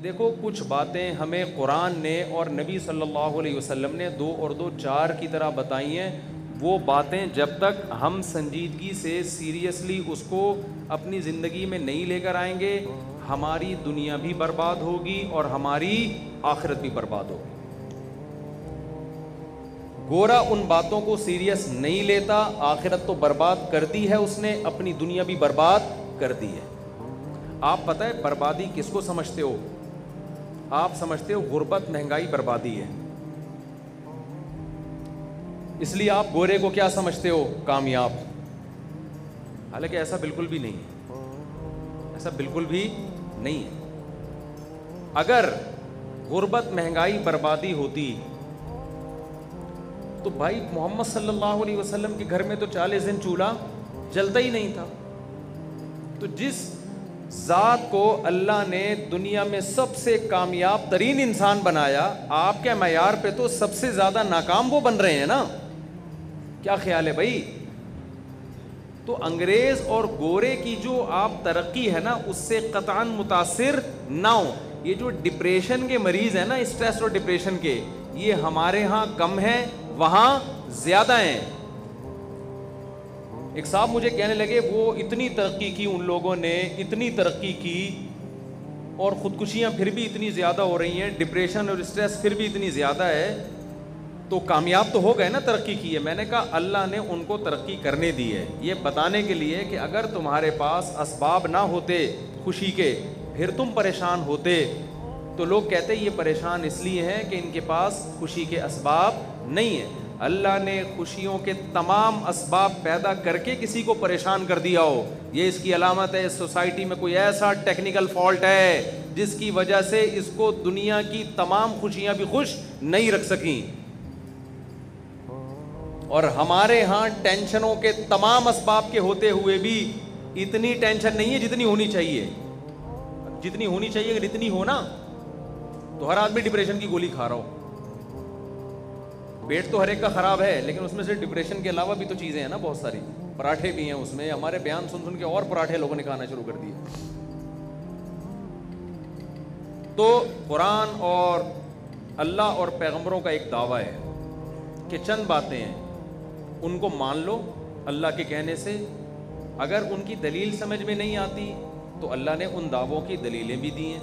کہ دیکھو کچھ باتیں ہمیں قرآن نے اور نبی صلی اللہ علیہ وسلم نے 2 اور 2 4 کی طرح بتائی ہیں. وہ باتیں جب تک ہم سنجیدگی سے سیریسلی اس کو اپنی زندگی میں نہیں لے کر آئیں گے, ہماری دنیا بھی برباد ہوگی اور ہماری آخرت بھی برباد ہوگی. گورا ان باتوں کو سیریس نہیں لیتا, آخرت تو برباد کر دی ہے اس نے, اپنی دنیا بھی برباد کر دی ہے. آپ پتہ ہے بربادی کس کو سمجھتے ہو؟ آپ سمجھتے ہو غربت, مہنگائی بربادی ہے, اس لیے آپ گورے کو کیا سمجھتے ہو؟ کامیاب. حالانکہ ایسا بالکل بھی نہیں ہے, ایسا بالکل بھی نہیں ہے. اگر غربت, مہنگائی بربادی ہوتی تو بھائی محمد صلی اللہ علیہ وسلم کے گھر میں تو 40 دن چولہا جلتا ہی نہیں تھا. تو جس ذات کو اللہ نے دنیا میں سب سے کامیاب ترین انسان بنایا, آپ کے معیار پہ تو سب سے زیادہ ناکام وہ بن رہے ہیں نا. کیا خیال ہے بھائی؟ تو انگریز اور گورے کی جو آپ ترقی ہے نا, اس سے قطعاً متاثر نہ ہو. یہ جو ڈپریشن کے مریض ہیں نا, اسٹریس اور ڈپریشن کے, یہ ہمارے ہاں کم ہیں, وہاں زیادہ ہیں. ایک صاحب مجھے کہنے لگے وہ اتنی ترقی کی, ان لوگوں نے اتنی ترقی کی اور خودکشیاں پھر بھی اتنی زیادہ ہو رہی ہیں, ڈپریشن اور اسٹریس پھر بھی اتنی زیادہ ہے, تو کامیاب تو ہو گئے نا, ترقی کی ہے. میں نے کہا اللہ نے ان کو ترقی کرنے دی ہے یہ بتانے کے لیے کہ اگر تمہارے پاس اسباب نہ ہوتے خوشی کے, پھر تم پریشان ہوتے. تو لوگ کہتے ہیں یہ پریشان اس لیے ہیں کہ ان کے پاس خوشی کے اسباب نہیں ہیں. اللہ نے خوشیوں کے تمام اسباب پیدا کر کے کسی کو پریشان کر دیا ہو, یہ اس کی علامت ہے. اس سوسائٹی میں کوئی ایسا ٹیکنیکل فالٹ ہے جس کی وجہ سے اس کو دنیا کی تمام خوشیاں بھی خوش نہیں رکھ سکیں. اور ہمارے ہاں ٹینشنوں کے تمام اسباب کے ہوتے ہوئے بھی اتنی ٹینشن نہیں ہے جتنی ہونی چاہیے. جتنی ہونی چاہیے اگر اتنی ہو نا, تو ہر آدمی ڈپریشن کی گولی کھا رہا ہو. پیٹ تو ہر ایک کا خراب ہے, لیکن اس میں سے ڈپریشن کے علاوہ بھی تو چیزیں ہیں نا بہت ساری. پراٹھے بھی ہیں اس میں, ہمارے بیان سن سن کے اور پراٹھے لوگوں نے کھانا شروع کر دیے. تو قرآن اور اللہ اور پیغمبروں کا ایک دعویٰ ہے کہ چند باتیں ہیں, ان کو مان لو اللہ کے کہنے سے. اگر ان کی دلیل سمجھ میں نہیں آتی تو اللہ نے ان دعووں کی دلیلیں بھی دی ہیں.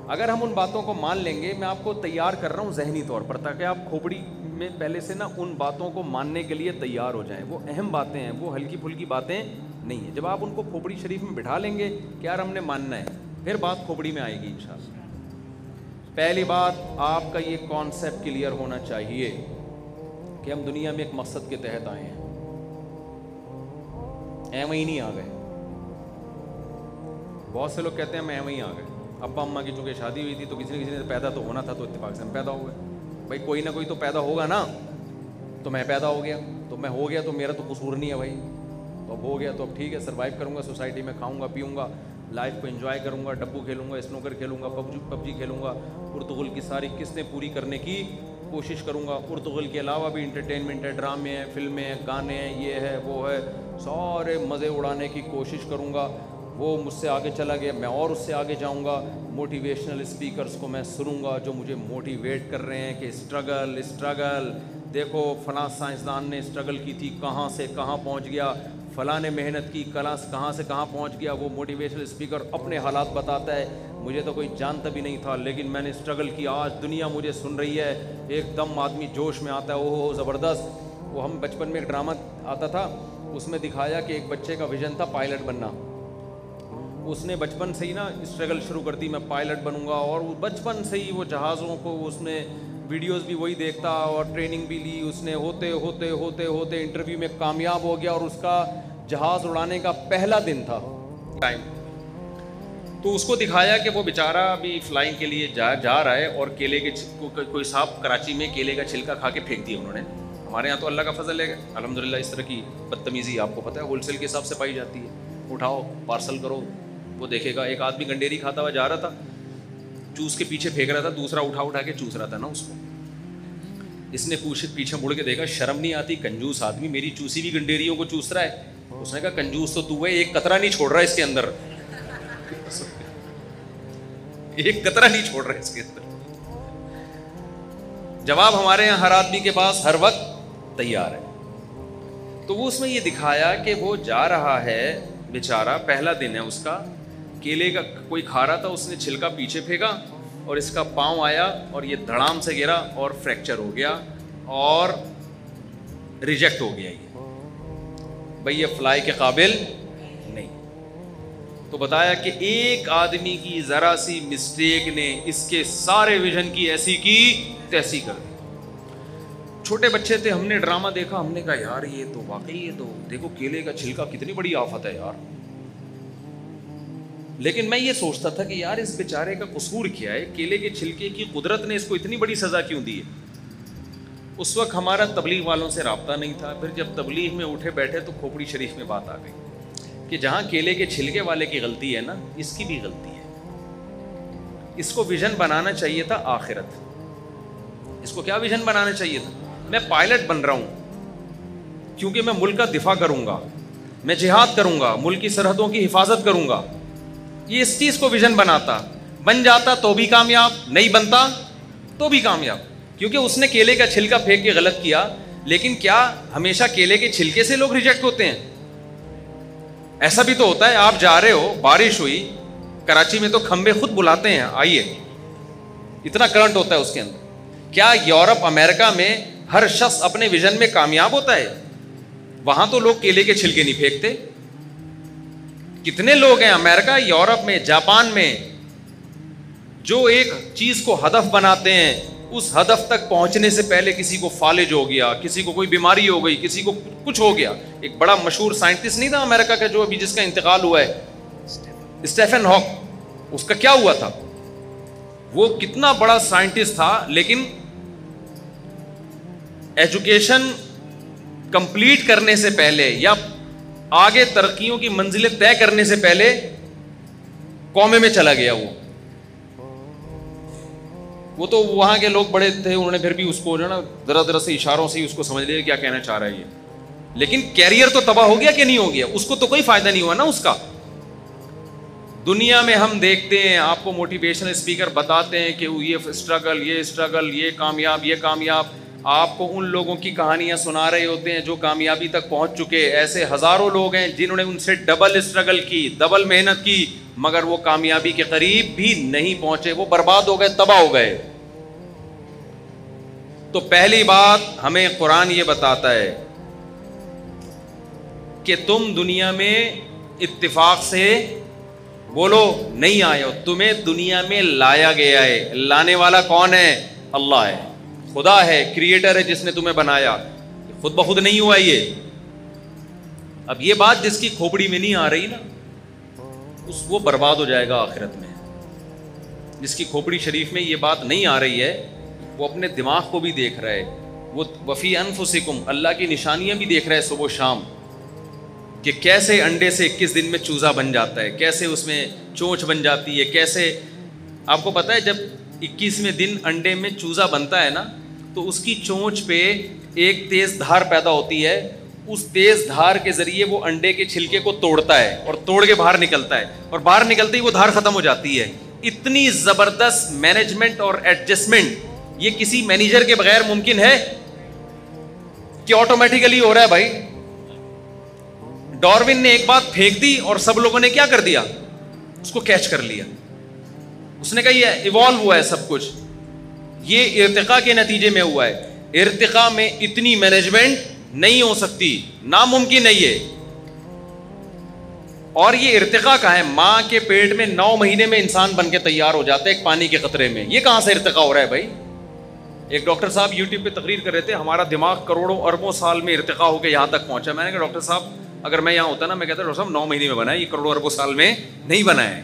اگر ہم ان باتوں کو مان لیں گے, میں آپ کو تیار کر رہا ہوں ذہنی طور پر, تاکہ آپ کھوپڑی میں پہلے سے نا ان باتوں کو ماننے کے لیے تیار ہو جائیں. وہ اہم باتیں ہیں, وہ ہلکی پھلکی باتیں نہیں ہیں. جب آپ ان کو کھوپڑی شریف میں بٹھا لیں گے کہ یار ہم نے ماننا ہے, پھر بات کھوپڑی میں آئے گی انشاءاللہ. پہلی بات, آپ کا یہ کانسیپٹ کلیئر ہونا چاہیے کہ ہم دنیا میں ایک مقصد کے تحت آئے ہیں, ایویں ہی نہیں آ گئے. بہت سے لوگ کہتے ہیں ہم ایویں ہی آ گئے. ابا اماں کی چونکہ شادی ہوئی تھی تو کسی نے پیدا تو ہونا تھا, تو اتفاق سے ہم پیدا ہو گئے. بھائی کوئی نہ کوئی تو پیدا ہوگا نا, تو میں پیدا ہو گیا, تو میں ہو گیا تو میرا تو قصور نہیں ہے بھائی. تو اب ہو گیا تو اب ٹھیک ہے, سروائیو کروں گا سوسائٹی میں, کھاؤں گا پیوں گا, لائف کو انجوائے کروں گا, ڈبو کھیلوں گا, اسنوکر کھیلوں گا, پب جی کھیلوں گا, ارطغرل کی ساری قسطیں پوری کرنے کی کوشش کروں گا. ارطغرل کے علاوہ بھی انٹرٹینمنٹ ہے, ڈرامے ہیں, فلمیں ہیں, گانے ہیں, یہ ہے وہ ہے, سارے مزے اڑانے کی کوشش کروں گا. وہ مجھ سے آگے چلا گیا, میں اور اس سے آگے جاؤں گا. موٹیویشنل اسپیکرز کو میں سنوں گا جو مجھے موٹیویٹ کر رہے ہیں کہ اسٹرگل, دیکھو فلاں سائنسدان نے اسٹرگل کی تھی, کہاں سے کہاں پہنچ گیا, فلاں نے محنت کی, کہاں سے کہاں پہنچ گیا. وہ موٹیویشنل اسپیکر اپنے حالات بتاتا ہے, مجھے تو کوئی جانتا بھی نہیں تھا لیکن میں نے اسٹرگل کیا, آج دنیا مجھے سن رہی ہے. ایک دم آدمی جوش میں آتا ہے, اوہ زبردست. وہ ہم بچپن میں ایک ڈرامہ آتا تھا, اس میں دکھایا کہ ایک بچے کا ویژن تھا پائلٹ بننا. اس نے بچپن سے ہی نا اسٹرگل شروع کر دی, میں پائلٹ بنوں گا, اور وہ بچپن سے ہی وہ جہازوں کو اس نے ویڈیوز بھی وہی دیکھتا اور ٹریننگ بھی لی. اس نے ہوتے ہوتے ہوتے ہوتے انٹرویو میں کامیاب ہو گیا, اور اس کا جہاز اڑانے کا پہلا دن تھا ٹائم. تو اس کو دکھایا کہ وہ بیچارہ ابھی فلائنگ کے لیے جا رہا ہے, اور کیلے کے کوئی صاحب کراچی میں کیلے کا چھلکا کھا کے پھینک دیا انہوں نے. ہمارے یہاں تو اللہ کا فضل ہے الحمدللہ, اس طرح کی بدتمیزی آپ کو پتہ ہے ہول سیل کے حساب سے پائی جاتی ہے. اٹھاؤ پارسل کرو, وہ دیکھے گا. ایک آدمی گنڈیری کھاتا ہوا جا رہا تھا, چوس کے پیچھے پھینک رہا تھا, دوسرا اٹھا کے چوس رہا تھا نا اس کو. اس نے پیچھے مڑ کے دیکھا, شرم نہیں آتی, کنجوس آدمی میری چوسی بھی گنڈیریوں کو چوس رہا ہے. اس نے کہا کنجوس تو تو ہے, ایک قطرہ نہیں چھوڑ رہا ہے اس کے اندر. ایک قطرہ نہیں چھوڑ رہے اس کے اندر. جواب ہمارے یہاں ہر آدمی کے پاس ہر وقت تیار ہے. تو وہ اس میں یہ دکھایا کہ وہ جا رہا ہے بیچارہ, پہلا دن ہے اس کا, کیلے کا کوئی کھا رہا تھا, اس نے چھلکا پیچھے پھینکا اور اس کا پاؤں آیا اور یہ دھڑام سے گرا اور فریکچر ہو گیا اور ریجیکٹ ہو گیا. یہ بھئی یہ فلائی کے قابل نہیں. تو بتایا کہ ایک آدمی کی ذرا سی مسٹیک نے اس کے سارے ویژن کی ایسی کی تیسی کر دی. چھوٹے بچے تھے, ہم نے ڈرامہ دیکھا, ہم نے کہا یار یہ تو واقعی, یہ تو دیکھو کیلے کا چھلکا کتنی بڑی آفت ہے یار. لیکن میں یہ سوچتا تھا کہ یار اس بیچارے کا قصور کیا ہے, کیلے کے چھلکے کی قدرت نے اس کو اتنی بڑی سزا کیوں دی ہے. اس وقت ہمارا تبلیغ والوں سے رابطہ نہیں تھا. پھر جب تبلیغ میں اٹھے بیٹھے تو کھوپڑی شریف میں بات آ گئی کہ جہاں کیلے کے چھلکے والے کی غلطی ہے نا, اس کی بھی غلطی ہے. اس کو ویژن بنانا چاہیے تھا آخرت. اس کو کیا ویژن بنانا چاہیے تھا؟ میں پائلٹ بن رہا ہوں کیونکہ میں ملک کا دفاع کروں گا, میں جہاد کروں گا, ملک کی سرحدوں کی حفاظت کروں گا. یہ اس چیز کو ویژن بناتا, بن جاتا تو بھی کامیاب, نہیں بنتا تو بھی کامیاب. کیونکہ اس نے کیلے کا چھلکا پھینک کے غلط کیا. لیکن کیا ہمیشہ کیلے کے چھلکے سے لوگ ریجیکٹ ہوتے ہیں؟ ایسا بھی تو ہوتا ہے, آپ جا رہے ہو, بارش ہوئی, کراچی میں تو کھمبے خود بلاتے ہیں آئیے, اتنا کرنٹ ہوتا ہے اس کے اندر. کیا یورپ امریکہ میں ہر شخص اپنے ویژن میں کامیاب ہوتا ہے؟ وہاں تو لوگ کیلے کے چھلکے نہیں پھینکتے. کتنے لوگ ہیں امریکہ, یورپ میں, جاپان میں, جو ایک چیز کو ہدف بناتے ہیں, اس ہدف تک پہنچنے سے پہلے کسی کو فالج ہو گیا, کسی کو کوئی بیماری ہو گئی, کسی کو کچھ ہو گیا. ایک بڑا مشہور سائنٹسٹ نہیں تھا امریکہ کا جو ابھی جس کا انتقال ہوا ہے, اسٹیفن ہاک, اس کا کیا ہوا تھا؟ وہ کتنا بڑا سائنٹسٹ تھا, لیکن ایجوکیشن کمپلیٹ کرنے سے پہلے یا آگے ترقیوں کی منزلیں طے کرنے سے پہلے کومے میں چلا گیا. وہ تو وہاں کے لوگ بڑے تھے, انہوں نے پھر بھی اس کو جو ہے نا ذرا ذرا سے اشاروں سے اس کو سمجھ لیا کیا کہنا چاہ رہا ہے یہ. لیکن کیریئر تو تباہ ہو گیا کہ نہیں ہو گیا, اس کو تو کوئی فائدہ نہیں ہوا نا اس کا. دنیا میں ہم دیکھتے ہیں, آپ کو موٹیویشنل اسپیکر بتاتے ہیں کہ یہ اسٹرگل, یہ کامیاب. آپ کو ان لوگوں کی کہانیاں سنا رہے ہوتے ہیں جو کامیابی تک پہنچ چکے. ایسے ہزاروں لوگ ہیں جنہوں نے ان سے ڈبل اسٹرگل کی, ڈبل محنت کی, مگر وہ کامیابی کے قریب بھی نہیں پہنچے, وہ برباد ہو گئے, تباہ ہو گئے. تو پہلی بات ہمیں قرآن یہ بتاتا ہے کہ تم دنیا میں اتفاق سے بولو نہیں آئے ہو, تمہیں دنیا میں لایا گیا ہے. لانے والا کون ہے؟ اللہ ہے, خدا ہے, کریٹر ہے جس نے تمہیں بنایا, خود بخود نہیں ہوا یہ. اب یہ بات جس کی کھوپڑی میں نہیں آ رہی نا, وہ برباد ہو جائے گا آخرت میں. جس کی کھوپڑی شریف میں یہ بات نہیں آ رہی ہے, وہ اپنے دماغ کو بھی دیکھ رہا ہے, وہ وفی انفسکم, اللہ کی نشانیاں بھی دیکھ رہا ہے صبح و شام, کہ کیسے انڈے سے 21 دن میں چوزا بن جاتا ہے, کیسے اس میں چونچ بن جاتی ہے, کیسے. آپ کو پتہ ہے جب 21ویں دن انڈے میں چوزا بنتا ہے نا, تو اس کی چونچ پہ ایک تیز دھار پیدا ہوتی ہے. اس تیز دھار کے ذریعے وہ انڈے کے چھلکے کو توڑتا ہے اور توڑ کے باہر نکلتا ہے, اور باہر نکلتے ہی وہ دھار ختم ہو جاتی ہے. اتنی زبردست مینجمنٹ اور ایڈجسٹمنٹ یہ کسی مینیجر کے بغیر ممکن ہے کہ آٹومیٹیکلی ہو رہا ہے بھائی. ڈاروین نے ایک بات پھینک دی اور سب لوگوں نے کیا کر دیا, اس کو کیچ کر لیا. اس نے کہا یہ ایوالو ہوا ہے سب کچھ, یہ ارتقاء کے نتیجے میں ہوا ہے. ارتقاء میں اتنی مینجمنٹ نہیں ہو سکتی, ناممکن ہے یہ. اور یہ ارتقاء کہاں ہے؟ ماں کے پیٹ میں 9 مہینے میں انسان بن کے تیار ہو جاتا ہے ایک پانی کے قطرے میں. یہ کہاں سے ارتقاء ہو رہا ہے بھائی؟ ایک ڈاکٹر صاحب یوٹیوب پہ تقریر کر رہے تھے, ہمارا دماغ کروڑوں اربوں سال میں ارتقاء ہو کے یہاں تک پہنچا. میں نے کہا ڈاکٹر صاحب اگر میں یہاں ہوتا نا, میں کہتا ڈاکٹر صاحب 9 مہینے میں بنا ہے, یہ کروڑوں اربوں سال میں نہیں بنا ہے.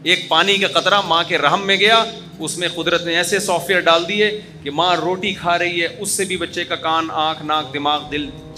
ایک پانی کا قطرہ ماں کے رحم میں گیا, اس میں قدرت نے ایسے سافٹ ویئر ڈال دیے کہ ماں روٹی کھا رہی ہے, اس سے بھی بچے کا کان, آنکھ, ناک, دماغ, دل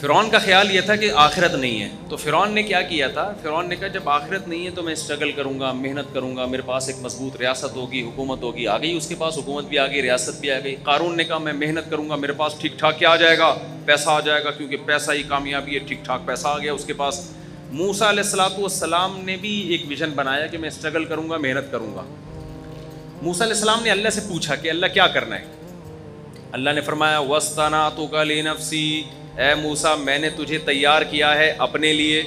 فرعون کا خیال یہ تھا کہ آخرت نہیں ہے، تو فرعون نے کیا کیا تھا، فرعون نے کہا جب آخرت نہیں ہے تو میں اسٹرگل کروں گا، محنت کروں گا، میرے پاس ایک مضبوط ریاست ہوگی، حکومت ہوگی، آ گئی اس کے پاس حکومت بھی آ گئی، ریاست بھی آ گئی۔ قارون نے کہا میں محنت کروں گا، میرے پاس ٹھیک ٹھاک کیا آ جائے گا، پیسہ آ جائے گا، کیونکہ پیسہ ہی کامیابی ہے، ٹھیک ٹھاک پیسہ آ گیا اس کے پاس۔ موسیٰ علیہ الصلوۃ والسلام نے بھی ایک ویژن بنایا کہ میں اسٹرگل کروں گا، محنت کروں گا۔ موسیٰ علیہ السلام نے اللہ سے پوچھا کہ اللہ کیا کرنا ہے؟ اللہ نے فرمایا وَاسْتَنَعْتُكَ لِنَفْسِي، اے موسیٰ میں نے تجھے تیار کیا ہے اپنے لیے،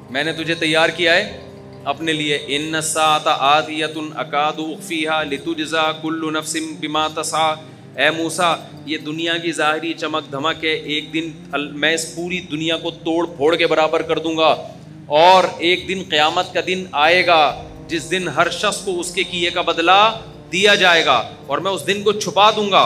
میں نے تجھے تیار کیا ہے اپنے لیے۔ إِنَّ السَّاعَةَ آتِيَةٌ أَكَادُ أُخْفِيهَا لِتُجْزَىٰ كُلُّ نَفْسٍ بِمَا تَسْعَىٰ، اے موسیٰ یہ دنیا کی ظاہری چمک دھمک ہے، ایک دن میں اس پوری دنیا کو توڑ پھوڑ کے برابر کر دوں گا، اور ایک دن قیامت کا دن آئے گا جس دن ہر شخص کو اس کے کیے کا بدلہ دیا جائے گا، اور میں اس دن کو چھپا دوں گا۔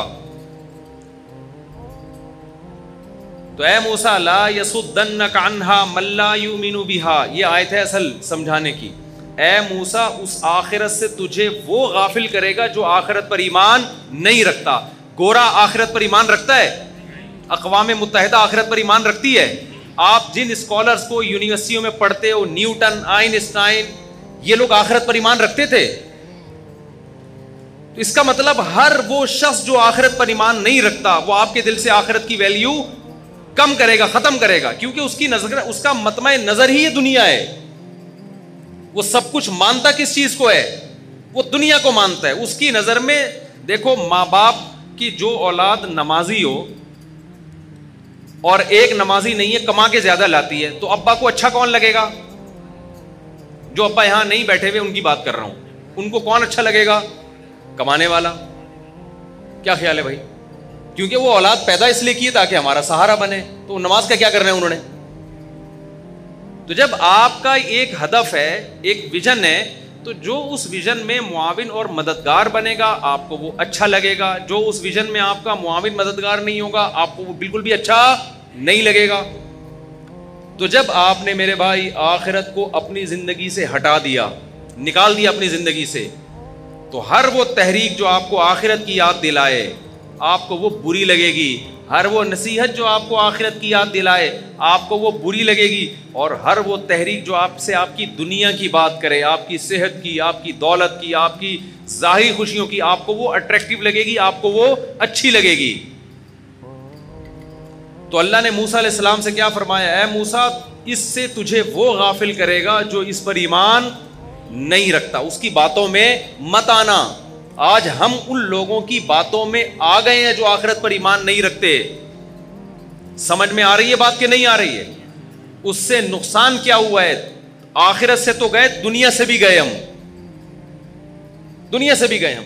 تو اے موسیٰ لا یصدنک عنہا من لا یؤمن بہا، یہ آیت ہے اصل سمجھانے کی۔ اے موسیٰ اس آخرت سے تجھے وہ غافل کرے گا جو آخرت پر ایمان نہیں رکھتا۔ گورا آخرت پر ایمان رکھتا ہے؟ اقوام متحدہ آخرت پر ایمان رکھتی ہے؟ آپ جن اسکالرز کو یونیورسٹیوں میں پڑھتے ہو، نیوٹن، آئنسٹائن، یہ لوگ آخرت پر ایمان رکھتے تھے؟ تو اس کا مطلب ہر وہ شخص جو آخرت پر ایمان نہیں رکھتا وہ آپ کے دل سے آخرت کی ویلیو کم کرے گا، ختم کرے گا، کیونکہ اس کی نظر، اس کا مطمع نظر ہی یہ دنیا ہے۔ وہ سب کچھ مانتا کس چیز کو ہے؟ وہ دنیا کو مانتا ہے۔ اس کی نظر میں دیکھو، ماں باپ کی جو اولاد نمازی ہو اور ایک نمازی نہیں ہے، کما کے زیادہ لاتی ہے، تو ابا کو اچھا کون لگے گا؟ جو ابا یہاں نہیں بیٹھے ہوئے ان کی بات کر رہا ہوں، ان کو کون اچھا لگے گا؟ کمانے والا۔ کیا خیال ہے بھائی؟ کیونکہ وہ اولاد پیدا اس لیے کی ہے تاکہ ہمارا سہارا بنے، تو نماز کا کیا کرنا ہے انہوں نے؟ تو جب آپ کا ایک ہدف ہے، ایک ویژن ہے، تو جو اس ویژن میں معاون اور مددگار بنے گا آپ کو وہ اچھا لگے گا، جو اس ویژن میں آپ کا معاون مددگار نہیں ہوگا آپ کو وہ بالکل بھی اچھا نہیں لگے گا۔ تو جب آپ نے میرے بھائی آخرت کو اپنی زندگی سے ہٹا دیا، نکال دیا اپنی زندگی سے، تو ہر وہ تحریک جو آپ کو آخرت کی یاد دلائے آپ کو وہ بری لگے گی، ہر وہ نصیحت جو آپ کو آخرت کی یاد دلائے آپ کو وہ بری لگے گی، اور ہر وہ تحریک جو آپ سے آپ کی دنیا کی بات کرے، آپ کی صحت کی، آپ کی دولت کی، آپ کی ظاہری خوشیوں کی، آپ کو وہ اٹریکٹیو لگے گی، آپ کو وہ اچھی لگے گی۔ تو اللہ نے موسیٰ علیہ السلام سے کیا فرمایا؟ اے موسیٰ اس سے تجھے وہ غافل کرے گا جو اس پر ایمان نہیں رکھتا، اس کی باتوں میں مت آنا۔ آج ہم ان لوگوں کی باتوں میں آ گئے ہیں جو آخرت پر ایمان نہیں رکھتے۔ سمجھ میں آ رہی ہے بات کہ نہیں آ رہی ہے؟ اس سے نقصان کیا ہوا ہے؟ آخرت سے تو گئے، دنیا سے بھی گئے، ہم دنیا سے بھی گئے ہم۔